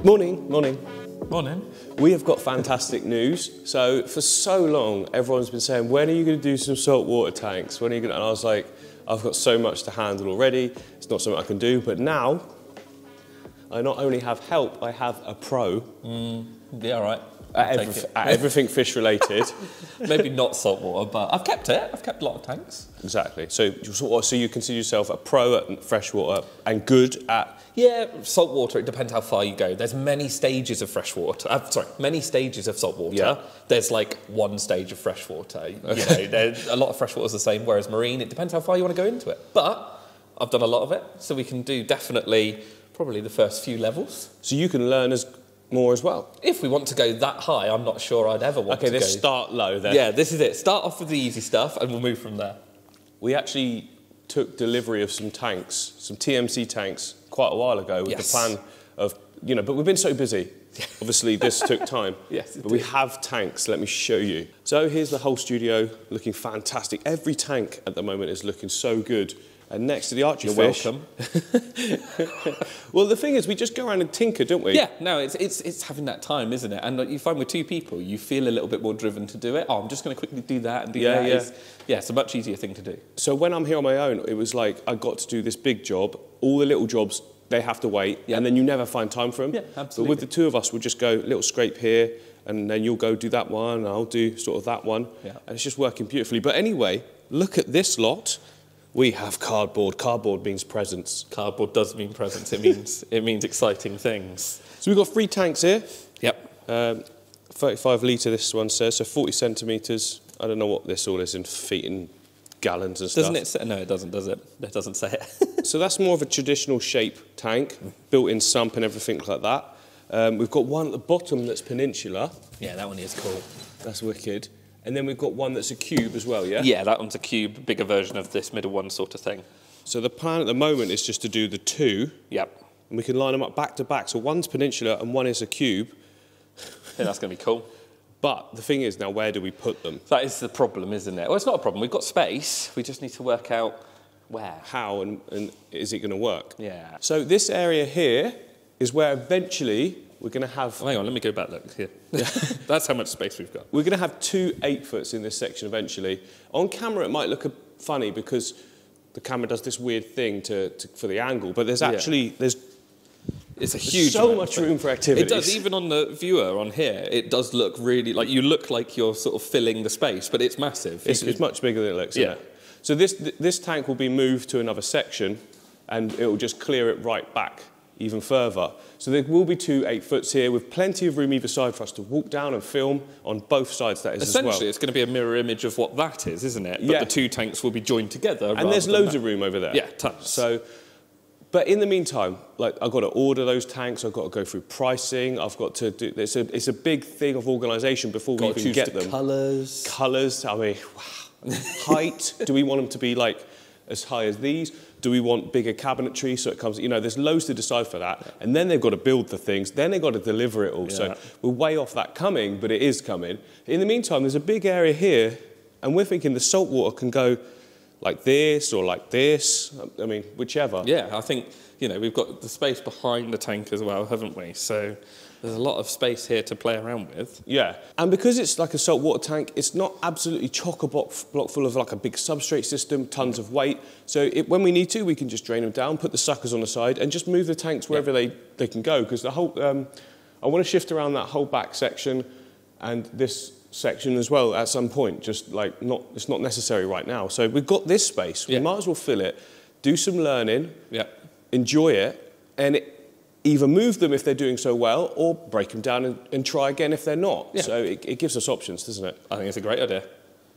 Morning, morning. Morning. We have got fantastic news. So for so long, everyone's been saying, when are you going to do some saltwater tanks? When are you going to? And I was like, I've got so much to handle already. It's not something I can do. But now, I not only have help, I have a pro. Yeah, all right. At everything fish related. Maybe not saltwater, but I've kept it. I've kept a lot of tanks. Exactly. So you consider yourself a pro at freshwater and good at... Yeah, saltwater, it depends how far you go. There's many stages of freshwater. Many stages of saltwater. Yeah. There's like one stage of freshwater. You know, there's a lot of freshwater's the same, whereas marine, it depends how far you want to go into it. But I've done a lot of it, so we can do definitely probably the first few levels. So you can learn more as well. If we want to go that high, I'm not sure I'd ever want to go. Okay, let's start low then. Yeah, this is it. Start off with the easy stuff and we'll move from there. We actually took delivery of some tanks, some TMC tanks, quite a while ago with the plan of, but we've been so busy. Obviously, this took time. Yes, but we have tanks. Let me show you. So here's the whole studio looking fantastic. Every tank at the moment is looking so good. And next to the archer fish... welcome. Well, the thing is, we just go around and tinker, don't we? Yeah, no, it's having that time, isn't it? And you find with two people, you feel a little bit more driven to do it. Oh, I'm just going to quickly do that and do that. Yeah, it's a much easier thing to do. So when I'm here on my own, it was like I got to do this big job. All the little jobs, they have to wait, and then you never find time for them. Yeah, absolutely. But with the two of us, we'll just go little scrape here, and then you'll go do that one, and I'll do sort of that one. Yeah. And it's just working beautifully. But anyway, look at this lot. We have cardboard. Cardboard means presents. Cardboard does mean presents. It means exciting things. So we've got 3 tanks here. Yep. 35 litre, this one says, so 40 centimetres. I don't know what this all is in feet and gallons and stuff. Doesn't it say? No, it doesn't, does it? It doesn't say it. So that's more of a traditional shape tank, built-in sump and everything like that. We've got one at the bottom that's peninsular. Yeah, that one is cool. That's wicked. And then we've got one that's a cube as well, yeah? Yeah, that one's a cube, bigger version of this middle one sort of thing. So the plan at the moment is just to do the 2. Yep. And we can line them up back to back. So one's peninsular and one is a cube. Yeah, that's going to be cool. But the thing is, now where do we put them? That is the problem, isn't it? Well, it's not a problem. We've got space. We just need to work out where. How and is it going to work? Yeah. So this area here is where eventually we're going to have... Oh, hang on, let me go back, look, here. That's how much space we've got. We're going to have 2 8-foots in this section eventually. On camera, it might look funny because the camera does this weird thing for the angle, but there's actually... It's a huge so much room for activities. It does, even on the viewer on here, it does look really, like you look like you're sort of filling the space, but it's massive. It's much bigger than it looks, isn't it? So this tank will be moved to another section and it will just clear it right back even further. So there will be 2 8-foots here with plenty of room either side for us to walk down and film on both sides, that is, as well. Essentially, it's going to be a mirror image of what that is, isn't it? But the 2 tanks will be joined together. And there's loads of room over there. Yeah, tons. So, but in the meantime, like, I've got to order those tanks, I've got to go through pricing, I've got to do... It's a big thing of organisation before we even get them. Colours. Colours, I mean, wow. Height, do we want them to be, like, as high as these? Do we want bigger cabinetry so it comes... there's loads to decide for that. Yeah. And then they've got to build the things, then they've got to deliver it all. Yeah. So we're way off that coming, but it is coming. In the meantime, there's a big area here, and we're thinking the saltwater can go like this or like this. I mean, whichever. Yeah, I think, we've got the space behind the tank as well, haven't we? So there's a lot of space here to play around with. Yeah, and because it's like a saltwater tank, it's not absolutely chock-a-block full of like a big substrate system, tons of weight. So when we need to, we can just drain them down, put the suckers on the side, and just move the tanks wherever they can go. Because the whole, I want to shift around that whole back section and this section as well at some point. Just like it's not necessary right now. So we've got this space. We might as well fill it, do some learning, enjoy it, and either move them if they're doing so well or break them down and try again if they're not. Yeah. So it gives us options, doesn't it? I think it's a great idea.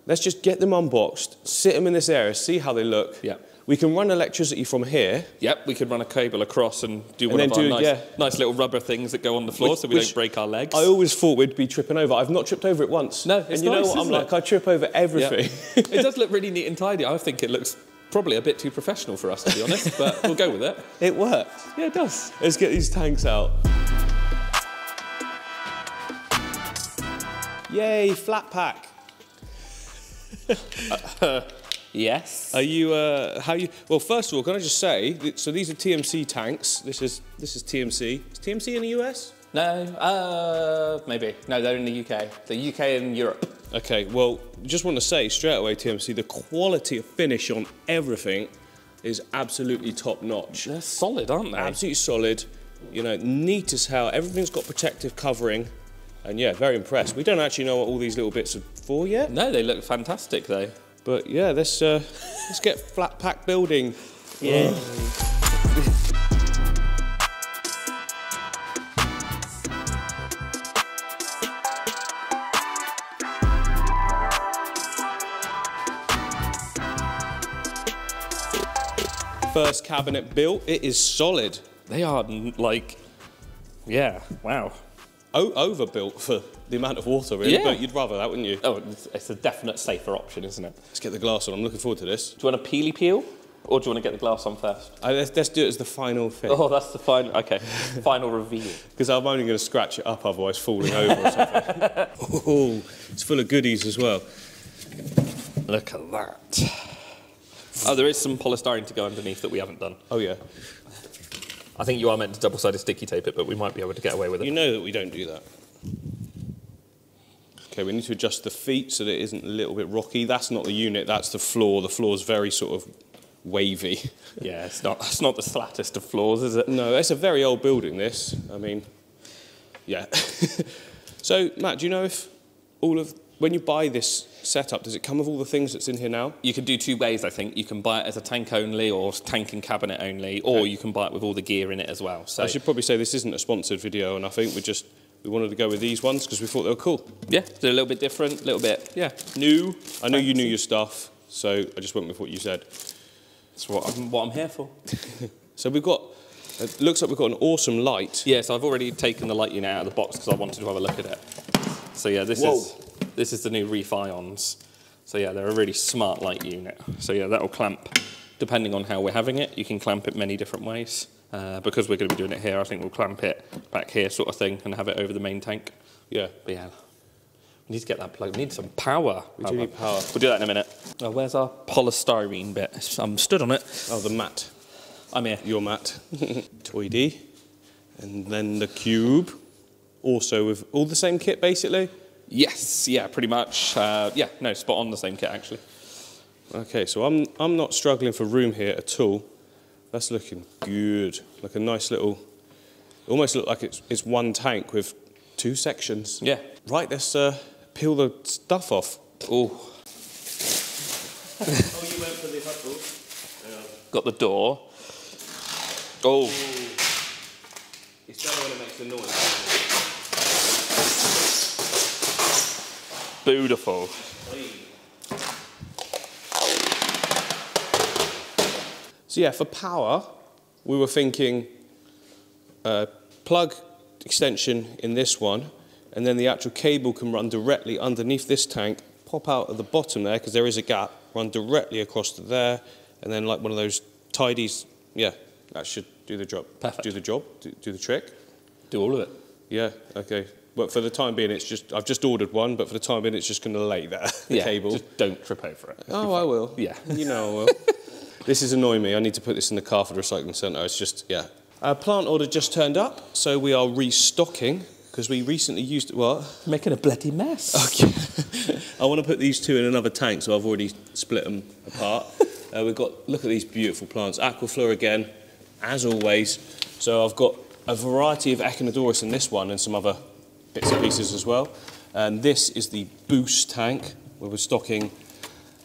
Let's just get them unboxed, sit them in this area, see how they look. Yeah. We can run electricity from here. Yep, we could run a cable across and do one of our nice little rubber things that go on the floor so we don't break our legs. I always thought we'd be tripping over. I've not tripped over it once. No, it's nice, and you know what I'm like? I trip over everything. Yeah. It does look really neat and tidy. I think it looks probably a bit too professional for us, to be honest, but we'll go with it. It worked. Yeah, it does. Let's get these tanks out. Yay, flat pack. Yes. Are you, well, first of all, can I just say, so these are TMC tanks. This is TMC. Is TMC in the US? No, maybe. No, they're in the UK. The UK and Europe. Okay, well, just want to say straight away, TMC, the quality of finish on everything is absolutely top notch. They're solid, aren't they? Absolutely solid. You know, neat as hell. Everything's got protective covering. And yeah, very impressed. We don't actually know what all these little bits are for yet. No, they look fantastic though. But yeah, let's get flat pack building. Yeah. First cabinet built. It is solid. They are like, yeah, wow. Overbuilt for the amount of water, really, but you'd rather that, wouldn't you? Oh, it's a definite safer option, isn't it? Let's get the glass on. I'm looking forward to this. Do you want a peely peel, or do you want to get the glass on first? Let's do it as the final thing. Oh, that's the final, okay. Final reveal. Because I'm only going to scratch it up, otherwise falling over or something. Oh, it's full of goodies as well. Look at that. Oh, there is some polystyrene to go underneath that we haven't done. Oh, yeah. I think you are meant to double-sided sticky tape it, but we might be able to get away with it. You know that we don't do that. Okay, we need to adjust the feet so that it isn't a little bit rocky. That's not the unit, that's the floor. The floor's very sort of wavy. Yeah, it's not the flattest of floors, is it? No, it's a very old building, this. I mean, yeah. So, Matt, do you know if when you buy this setup, does it come with all the things that's in here now? You can do two ways, I think. You can buy it as a tank only or tank and cabinet only, or you can buy it with all the gear in it as well. So I should probably say this isn't a sponsored video, and I think we wanted to go with these ones because we thought they were cool. Yeah, they're a little bit different, a little bit, new. I know you knew your stuff, so I just went with what you said. That's what I'm here for. So it looks like we've got an awesome light. Yeah, so I've already taken the light unit out of the box because I wanted to have a look at it. So yeah, this is the new Reef Ions. So yeah, they're a really smart light unit. So yeah, that'll clamp, depending on how we're having it, you can clamp it many different ways. Because we're going to be doing it here, I think we'll clamp it back here sort of thing and have it over the main tank. Yeah. But yeah, we need to get that plugged. We need some power. We do need power. We'll do that in a minute. Oh, where's our polystyrene bit? I'm stood on it. Oh, the mat. I'm here. Your mat. Toidy. And then the cube. Also with all the same kit, basically? Yes, yeah, pretty much. Yeah, no, spot on the same kit, actually. Okay, so I'm not struggling for room here at all. That's looking good. Like a nice little... Almost look like it's one tank with two sections. Yeah. Right, let's peel the stuff off. Oh. Oh, you went for the hustle. Got the door. Oh. It's better when it makes a noise. Beautiful. So yeah, for power, we were thinking plug extension in this one, and then the actual cable can run directly underneath this tank, pop out at the bottom there, because there is a gap, run directly across to there, and then like one of those tidies, yeah, that should do the job. Perfect. Do the job, do the trick. Do all of it. Yeah, okay. But for the time being, I've just ordered one, but for the time being, it's just going to lay there, the cable. Just don't trip over it. Oh, I will. Yeah. You know I will. This is annoying me. I need to put this in the car for the recycling centre. It's just, yeah. Our plant order just turned up, so we are restocking, because we recently used... What? Making a bloody mess. Okay. I want to put these two in another tank, so I've already split them apart. We've got... Look at these beautiful plants. Aquaflora again, as always. So I've got a variety of Echinodoris in this one and some other bits and pieces as well. And this is the Boost tank, where we're stocking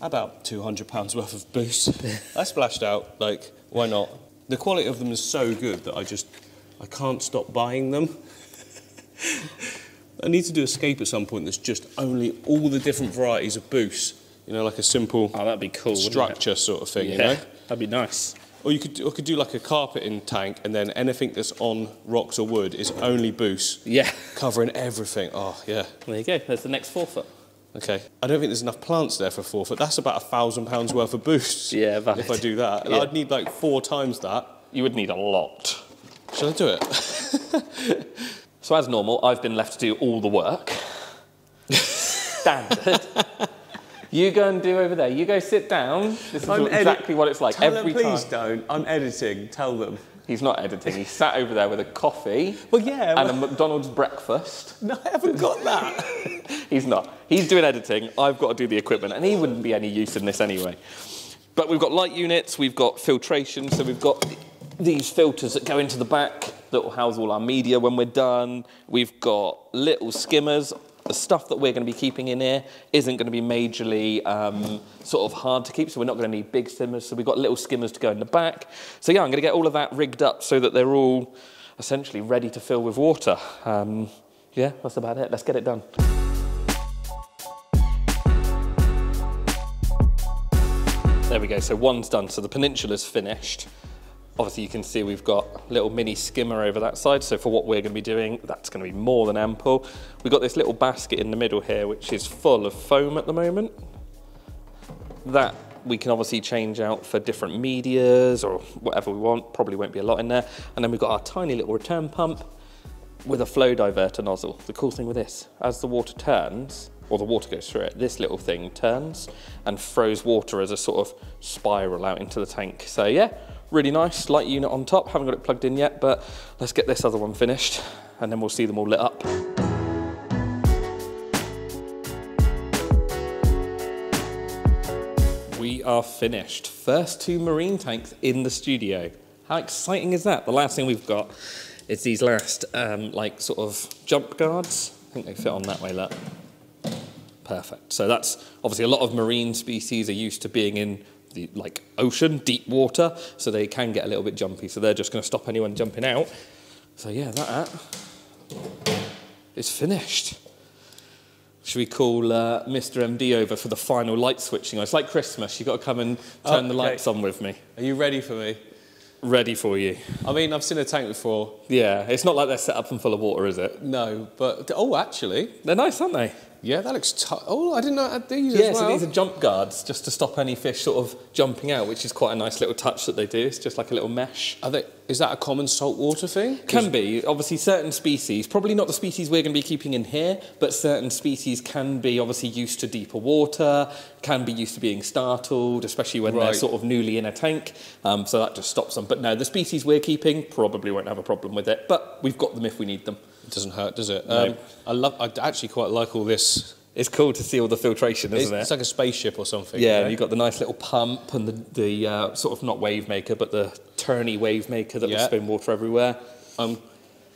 about £200 worth of Boost. I splashed out, like, why not? The quality of them is so good that I can't stop buying them. I need to do a scape at some point that's just only all the different varieties of Boost. You know, like a simple that'd be cool, structure sort of thing, yeah, you know? That'd be nice. Or you could do like a carpeting tank, and then anything that's on rocks or wood is only Boost. Yeah. Covering everything. Oh, yeah. There you go. There's the next 4 foot. Okay. I don't think there's enough plants there for 4 foot. That's about £1,000 worth of Boost. Yeah, valid. If I do that. Yeah. I'd need like 4 times that. You would need a lot. Shall I do it? So as normal, I've been left to do all the work. Standard. You go and do over there. You go sit down. This is exactly what it's like Tell every them, time. please don't. I'm editing. Tell them. He's not editing. He's sat over there with a coffee Well, yeah. and a McDonald's breakfast. No, I haven't got that. He's not. He's doing editing. I've got to do the equipment, and he wouldn't be any use in this anyway. But we've got light units. We've got filtration. So we've got these filters that go into the back that will house all our media when we're done. We've got little skimmers. The stuff that we're going to be keeping in here isn't going to be majorly sort of hard to keep, so we're not going to need big skimmers. So we've got little skimmers to go in the back. So yeah, I'm going to get all of that rigged up so that they're all essentially ready to fill with water. Yeah, that's about it. Let's get it done. There we go, so one's done. So the peninsula's finished. Obviously you can see we've got a little mini skimmer over that side, so for what we're going to be doing, that's going to be more than ample. We've got this little basket in the middle here, which is full of foam at the moment. That we can obviously change out for different medias or whatever we want. Probably won't be a lot in there. And then we've got our tiny little return pump with a flow diverter nozzle. The cool thing with this, as the water turns, or the water goes through it, this little thing turns and throws water as a sort of spiral out into the tank. So yeah, really nice, light unit on top. Haven't got it plugged in yet, but let's get this other one finished and then we'll see them all lit up. We are finished. First 2 marine tanks in the studio. How exciting is that? The last thing we've got is these last like sort of jump guards. I think they fit on that way, look. Perfect. So that's obviously a lot of marine species are used to being in the like ocean, deep water, so they can get a little bit jumpy. So they're just going to stop anyone jumping out. So yeah, that is finished. Should we call Mr. MD over for the final light switching? It's like Christmas. You've got to come and turn the lights on with me. Are you ready for me? Ready for you. I mean, I've seen a tank before. Yeah, it's not like they're set up and full of water, is it? No, but... Oh, actually. They're nice, aren't they? Yeah, that looks... Oh, I didn't know I had these Yeah, as well. so these are jump guards, just to stop any fish sort of jumping out, which is quite a nice little touch that they do. It's just like a little mesh. Is that a common saltwater thing? Can be. Obviously, certain species, probably not the species we're going to be keeping in here, but certain species can be obviously used to deeper water, can be used to being startled, especially when they're sort of newly in a tank. So that just stops them. But no, the species we're keeping probably won't have a problem with it, but we've got them if we need them. It doesn't hurt, does it? No. I actually quite like all this. It's cool to see all the filtration, isn't it? It's like a spaceship or something. Yeah, you've got the nice little pump and the sort of not wave maker, but the turny wave maker that will spin water everywhere.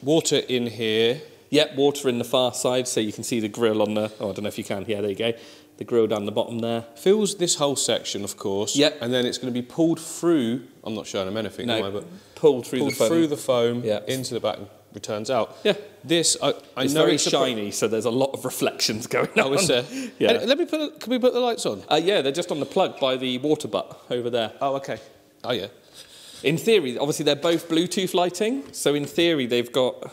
Water in here. Yep, water in the far side, so you can see the grill on the... Oh, I don't know if you can. Yeah, there you go. The grill down the bottom there. Fills this whole section, of course. Yep. And then it's going to be pulled through... I'm not showing them anything, am I? But pulled through the foam into the back and returns out. Yeah. This, I it's know very it's shiny, so there's a lot of reflections going on. Oh, is there? Yeah. And can we put the lights on? Yeah, they're just on the plug by the water butt over there. Oh, okay. Oh, yeah. In theory, obviously they're both Bluetooth lighting, so in theory they've got...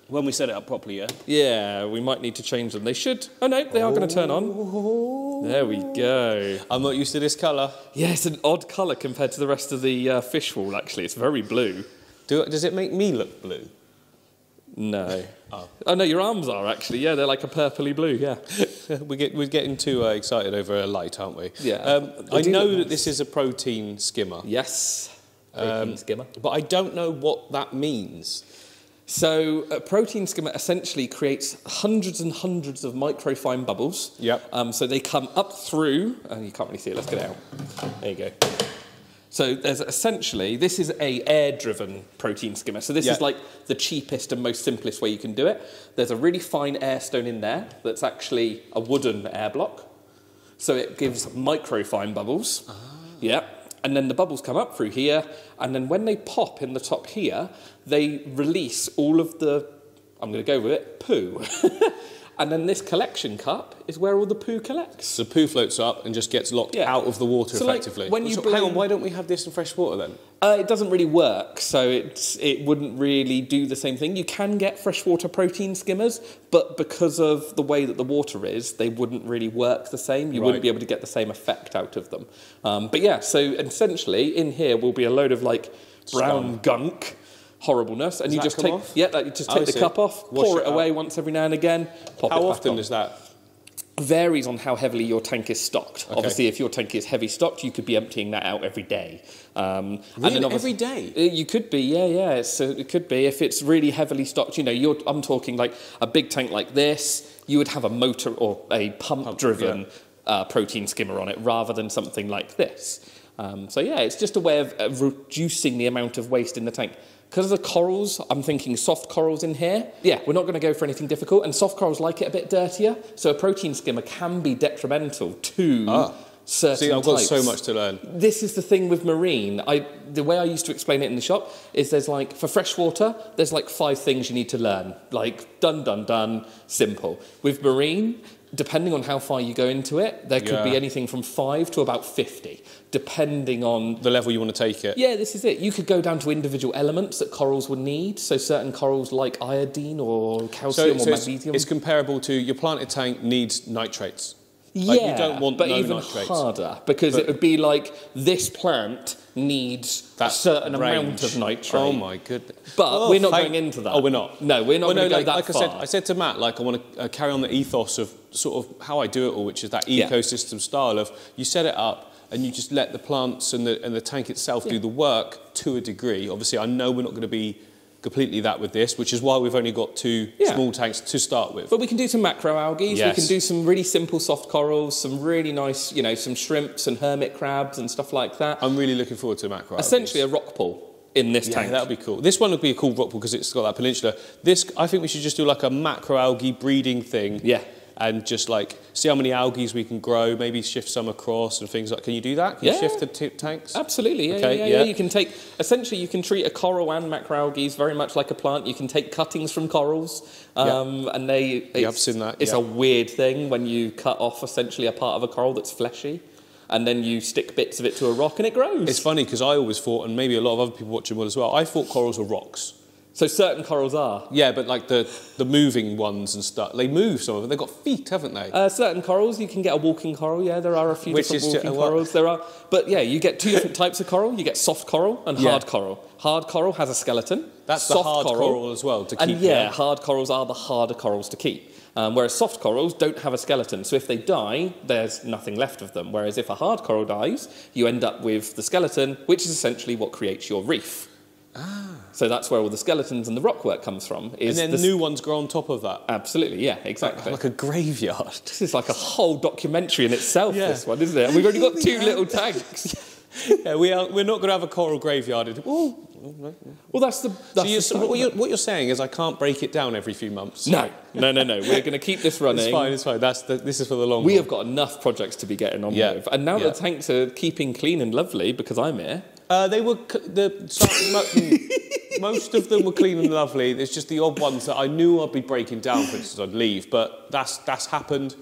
When we set it up properly, yeah? Yeah, we might need to change them. They should... Oh, no, they are going to turn on. There we go. I'm not used to this colour. Yeah, it's an odd colour compared to the rest of the fish wall, actually. It's very blue. Does it make me look blue? No. Oh, no, your arms are, actually. Yeah, they're like a purpley blue, yeah. We're getting too excited over a light, aren't we? Yeah. I know that this is a protein skimmer. Yes. Protein skimmer. But I don't know what that means. So a protein skimmer essentially creates hundreds and hundreds of microfine bubbles. Yep. So they come up through, and you can't really see it, let's get it out. There you go. So there's essentially, this is a air-driven protein skimmer. So this is like the cheapest and most simplest way you can do it. There's a really fine air stone in there that's actually a wooden air block. So it gives microfine bubbles. Ah. Yeah. And then the bubbles come up through here, and then when they pop in the top here, they release all of the, I'm going to go with it, poo. And then this collection cup is where all the poo collects. So poo floats up and just gets locked out of the water effectively. Like when you hang on, why don't we have this in fresh water then? It doesn't really work, so it wouldn't really do the same thing. You can get freshwater protein skimmers, but because of the way that the water is, they wouldn't really work the same. You wouldn't be able to get the same effect out of them. But yeah, so essentially in here will be a load of like brown gunk, horribleness, and you just take the cup off, pour it away once every now and again. How often is that? varies on how heavily your tank is stocked. Okay. Obviously, if your tank is heavy stocked, you could be emptying that out every day. Really? And then every day? You could be, yeah. So it could be if it's really heavily stocked. You know, I'm talking like a big tank like this. You would have a motor or a pump-driven protein skimmer on it rather than something like this. So yeah, it's just a way of reducing the amount of waste in the tank. Because of the corals, I'm thinking soft corals in here. Yeah, we're not going to go for anything difficult. And soft corals like it a bit dirtier. So a protein skimmer can be detrimental to certain See, I've got types. so much to learn. This is the thing with marine. The way I used to explain it in the shop is there's like, for freshwater, there's like 5 things you need to learn. Like, done, simple. With marine, depending on how far you go into it, there could be anything from 5 to about 50, depending on the level you want to take it. Yeah, this is it. You could go down to individual elements that corals would need. So certain corals like iodine or calcium or magnesium. It's comparable to your planted tank needs nitrates. Like, you don't want but no even nitrates. harder, because it would be like this plant needs a certain amount of nitrate. Oh my goodness! But we're not going into that. Oh, we're not. No, we're not going to go that far. I said to Matt, like I want to carry on the ethos of sort of how I do it all, which is that ecosystem style of you set it up and you just let the plants and the tank itself do the work to a degree. Obviously, I know we're not going to be completely that with this, which is why we've only got 2 small tanks to start with. But we can do some macroalgae, we can do some really simple soft corals, some really nice, you know, some shrimps and hermit crabs and stuff like that. I'm really looking forward to macroalgae. Essentially a rock pool in this tank. Yeah, that would be cool. This one would be a cool rock pool because it's got that peninsula. This, I think we should just do like a macroalgae breeding thing. Yeah. And just like see how many algae we can grow, maybe shift some across and things like. Can you do that? Can you shift the tanks? Absolutely. Yeah. You can take, essentially, you can treat a coral and macroalgae very much like a plant. You can take cuttings from corals, and I've seen that. It's a weird thing when you cut off essentially a part of a coral that's fleshy. And then you stick bits of it to a rock and it grows. It's funny because I always thought, and maybe a lot of other people watching will as well, I thought corals were rocks. So certain corals are? Yeah, but like the moving ones and stuff, they move some of them. They've got feet, haven't they? Certain corals, you can get a walking coral. Yeah, there are a few different walking corals. There are, but yeah, you get 2 different types of coral. You get soft coral and hard coral. Hard coral has a skeleton. That's soft the hard coral as well to keep. And hard corals are the harder corals to keep. Whereas soft corals don't have a skeleton, so if they die, there's nothing left of them. Whereas if a hard coral dies, you end up with the skeleton, which is essentially what creates your reef. So that's where all the skeletons and the rockwork comes from. And then new ones grow on top of that? Absolutely, yeah, exactly. Like a graveyard. This is like a whole documentary in itself, this one, isn't it? And we've only got 2 little tanks. Yeah, we're not going to have a coral graveyard. Well, that's the... what you're saying is I can't break it down every few months? No. We're going to keep this running. It's fine. This is for the long We have got enough projects to be getting on with. And now the tanks are keeping clean and lovely because I'm here. They were... Most of them were clean and lovely. There's just the odd ones that I knew I'd be breaking down, for instance, I'd leave. But that's happened.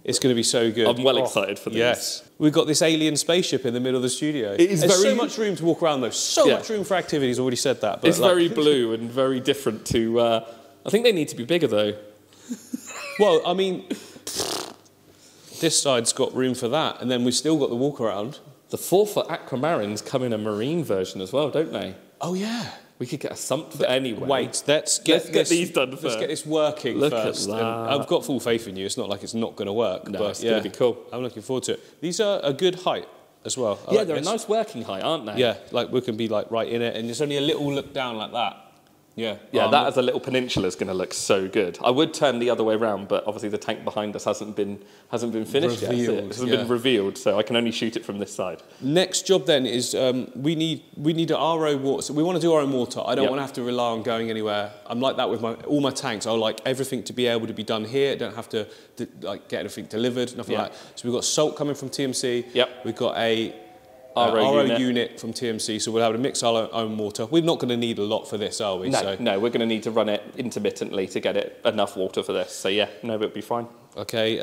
It's going to be so good. I'm well excited for this. Yes. We've got this alien spaceship in the middle of the studio. There's so much room to walk around, though. So much room for activities. Already said that. But it's very blue and very different to... I think they need to be bigger, though. Well, I mean... This side's got room for that. And then we've still got the walk around. The 4-foot aquamarins come in a marine version as well, don't they? Oh, yeah. We could get a sump for anyway. Wait, let's get these done first. Let's get this working first. At that. I've got full faith in you. It's not like it's not going to work. No, but it's going to be cool. I'm looking forward to it. These are a good height as well. They're a nice working height, aren't they? Yeah, like we can be like right in it, and there's only a little look down like that. Yeah. That as a little peninsula is going to look so good. I would turn the other way around, but obviously the tank behind us hasn't been finished yet. It hasn't been revealed, so I can only shoot it from this side. Next job then is we need our own water. So we want to do our own water. I don't want to have to rely on going anywhere. I'm like that with all my tanks. I like everything to be able to be done here. I don't have to like get everything delivered, nothing like that. So we've got salt coming from TMC. Yep. We've got a RO unit from TMC, so we'll have to mix our own water. We're not going to need a lot for this, are we? No, we're going to need to run it intermittently to get it enough water for this. So it'll be fine. Okay,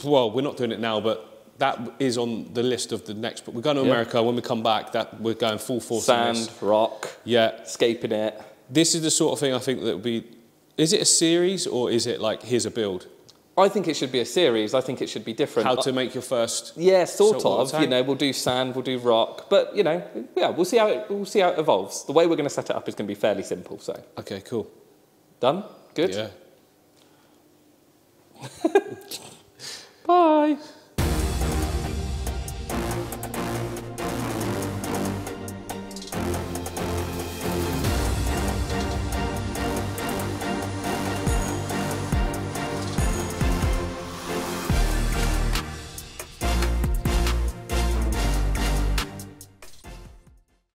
well, we're not doing it now, but that is on the list of the next. But we're going to America. When we come back, we're going full force. Sand, rock, escaping it. This is the sort of thing I think that would be. Is it a series or is it like here's a build? I think it should be a series. I think it should be different. How to make your first? Yeah, sort of. Tank? We'll do sand, we'll do rock, but we'll see how it evolves. The way we're going to set it up is going to be fairly simple. So. Okay, cool. Done. Good. Yeah. Bye.